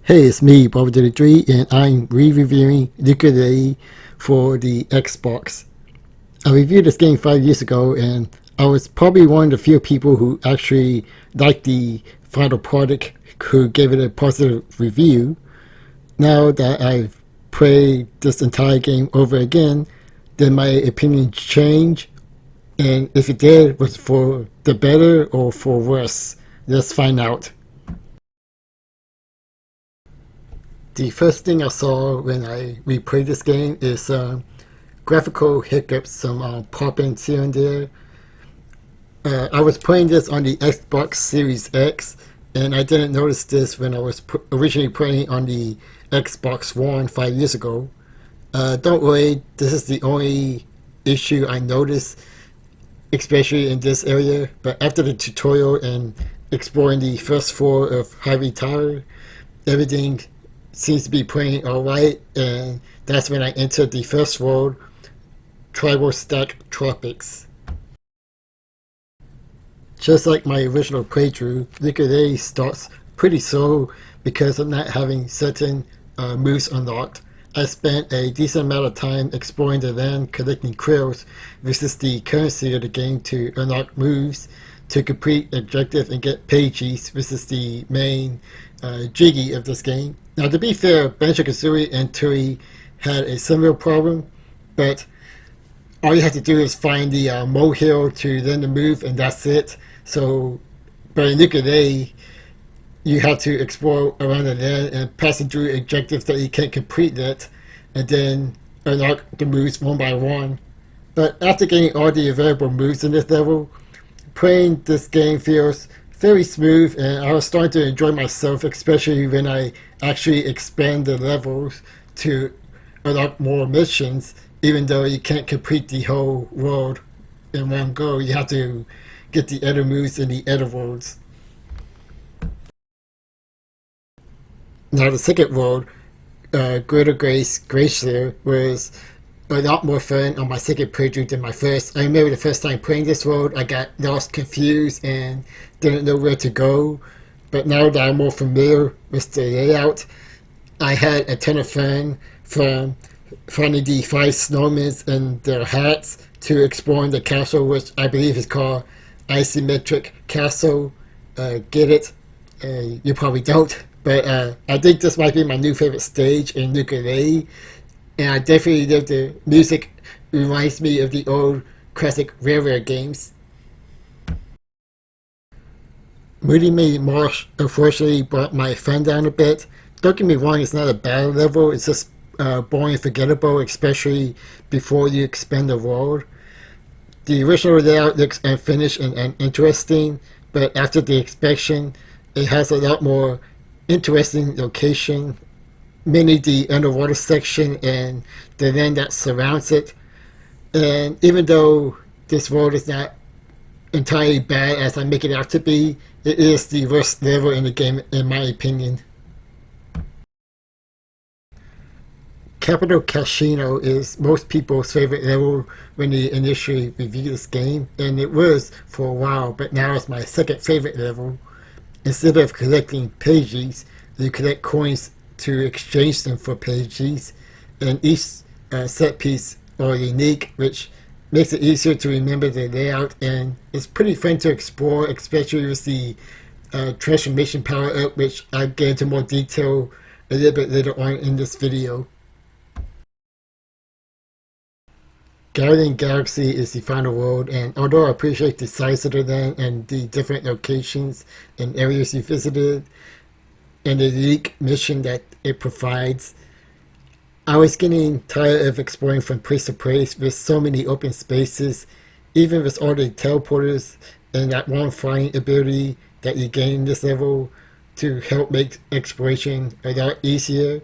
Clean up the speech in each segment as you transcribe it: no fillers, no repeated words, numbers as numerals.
Hey, it's me, Bobbert, and I'm re-reviewing Yooka-Laylee for the Xbox. I reviewed this game 5 years ago, and I was probably one of the few people who actually liked the final product, who gave it a positive review. Now that I've played this entire game over again, did my opinion change? And if it did, was it for the better or for worse? Let's find out. The first thing I saw when I replayed this game is graphical hiccups, some pop-ins here and there. I was playing this on the Xbox Series X, and I didn't notice this when I was originally playing on the Xbox One 5 years ago. Don't worry, this is the only issue I noticed, especially in this area. But after the tutorial and exploring the first floor of Harvey Tower, everything seems to be playing alright, and that's when I entered the first world, Tribal Stack Tropics. Just like my original playthrough, Yooka-Laylee starts pretty slow because of not having certain moves unlocked. I spent a decent amount of time exploring the land, collecting krills, versus the currency of the game to unlock moves, to complete objective and get pages, versus the main jiggy of this game. Now, to be fair, Banjo-Kazooie and Tui had a similar problem, but all you have to do is find the molehill to learn the move, and that's it. So, but in Yooka-Laylee, you have to explore around the land and passing through objectives that you can't complete yet, and then unlock the moves one by one. But after getting all the available moves in this level, playing this game feels very smooth, and I was starting to enjoy myself, especially when I actually expand the levels to unlock more missions. Even though you can't complete the whole world in one go, you have to get the other moves in the other worlds. Now the second world, Greater Grace Glacier, was a lot more fun on my second playthrough than my first. I remember the first time playing this world, I got lost, confused, and didn't know where to go. But now that I'm more familiar with the layout, I had a ton of fun, from finding the 5 snowmen and their hats to exploring the castle, which I believe is called Isometric Castle. Get it? You probably don't. But I think this might be my new favorite stage in Yooka-Laylee, and I definitely love the music. Reminds me of the old classic Rare games. Moody May Marsh unfortunately brought my fun down a bit. Don't get me wrong, it's not a bad level, it's just boring and forgettable, especially before you expand the world. The original layout looks unfinished and uninteresting, but after the expansion, it has a lot more interesting location, mainly the underwater section and the land that surrounds it. And even though this world is not entirely bad as I make it out to be, it is the worst level in the game in my opinion. Capital Casino is most people's favorite level when they initially review this game, and it was for a while, but now it's my second favorite level. Instead of collecting pages, you collect coins to exchange them for pages, and each set piece are unique, which makes it easier to remember the layout, and it's pretty fun to explore, especially with the transformation power up, which I'll get into more detail a little bit later on in this video. Guardian Galaxy is the final world, and although I appreciate the size of the land and the different locations and areas you visited, and the unique mission that it provides, I was getting tired of exploring from place to place with so many open spaces, even with all the teleporters and that one flying ability that you gain in this level to help make exploration a lot easier.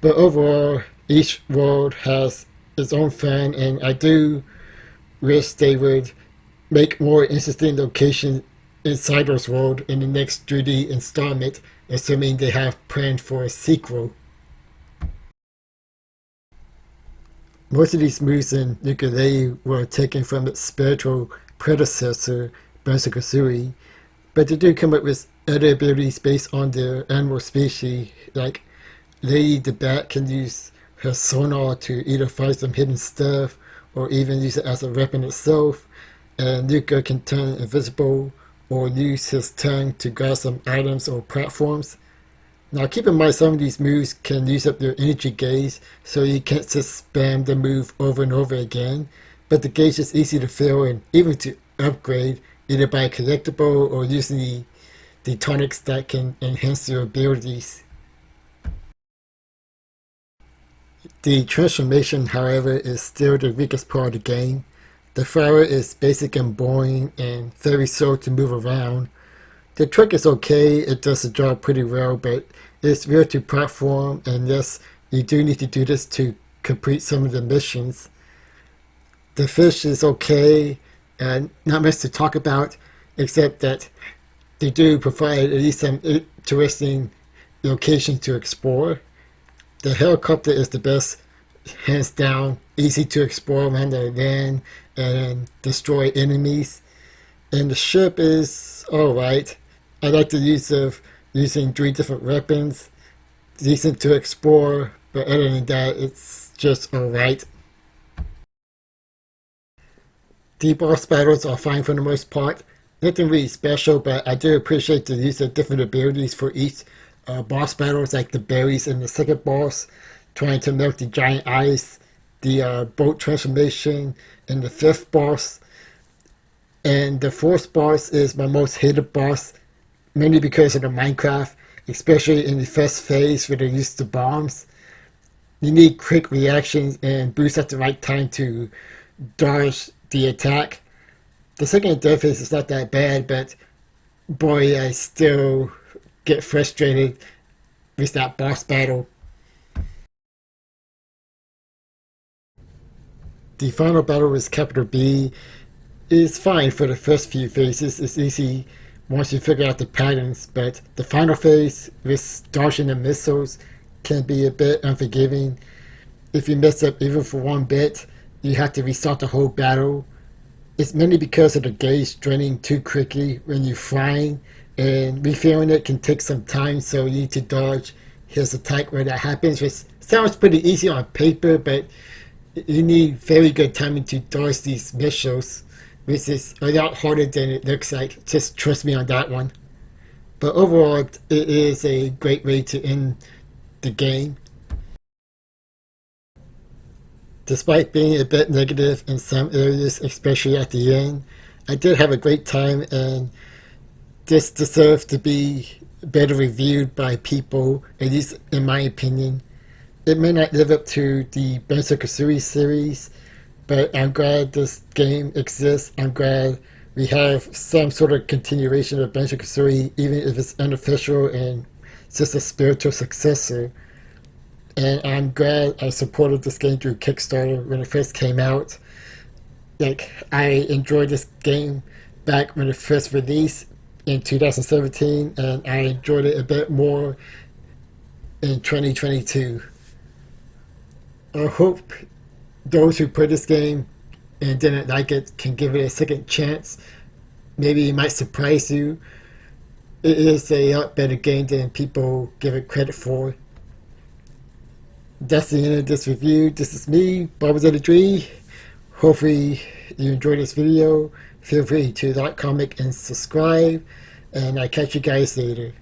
But overall, each world has its own fun, and I do wish they would make more interesting locations inside those world in the next 3D installment, assuming they have planned for a sequel. Most of these moves in Yooka-Laylee were taken from its spiritual predecessor, Banjo-Kazooie, but they do come up with other abilities based on their animal species. Like Lady the Bat can use her sonar to either find some hidden stuff or even use it as a weapon itself. And Yooka can turn invisible or use his tongue to grab some items or platforms. Now keep in mind some of these moves can use up your energy gauge, so you can't just spam the move over and over again, but the gauge is easy to fill and even to upgrade either by a collectible or using the tonics that can enhance your abilities. The transformation, however, is still the weakest part of the game. The flower is basic and boring and very slow to move around. The trick is okay, it does the job pretty well, but it's weird to platform, and yes, you do need to do this to complete some of the missions. The fish is okay, and not much to talk about, except that they do provide at least some interesting locations to explore. The helicopter is the best, hands down, easy to explore around the land and destroy enemies. And the ship is alright. I like the use of using 3 different weapons, decent to explore, but other than that, it's just alright. The boss battles are fine for the most part. Nothing really special, but I do appreciate the use of different abilities for each boss battles, like the berries in the second boss, trying to melt the giant ice, the boat transformation in the 5th boss, and the 4th boss is my most hated boss, mainly because of the Minecraft, especially in the first phase where they use the bombs. You need quick reactions and boost at the right time to dodge the attack. The second death phase is not that bad, but boy, I still get frustrated with that boss battle. The final battle with Capital B is fine for the first few phases. It's easy once you figure out the patterns, but the final phase with dodging the missiles can be a bit unforgiving. If you mess up even for 1 bit, you have to restart the whole battle. It's mainly because of the gauge draining too quickly when you're flying, and refilling it can take some time, so you need to dodge his attack where that happens, which sounds pretty easy on paper, but you need very good timing to dodge these missiles, which is a lot harder than it looks like. Just trust me on that one. But overall, it is a great way to end the game. Despite being a bit negative in some areas, especially at the end, I did have a great time, and this deserves to be better reviewed by people, at least in my opinion. It may not live up to the Banjo-Kazooie series, but I'm glad this game exists. I'm glad we have some sort of continuation of Banjo-Kazooie, even if it's unofficial and just a spiritual successor. And I'm glad I supported this game through Kickstarter when it first came out. Like, I enjoyed this game back when it first released in 2017, and I enjoyed it a bit more in 2022. I hope those who played this game and didn't like it can give it a second chance. Maybe it might surprise you. It is a lot better game than people give it credit for. That's the end of this review. This is me, Bobbert. Hopefully you enjoyed this video. Feel free to like, comment, and subscribe. And I'll catch you guys later.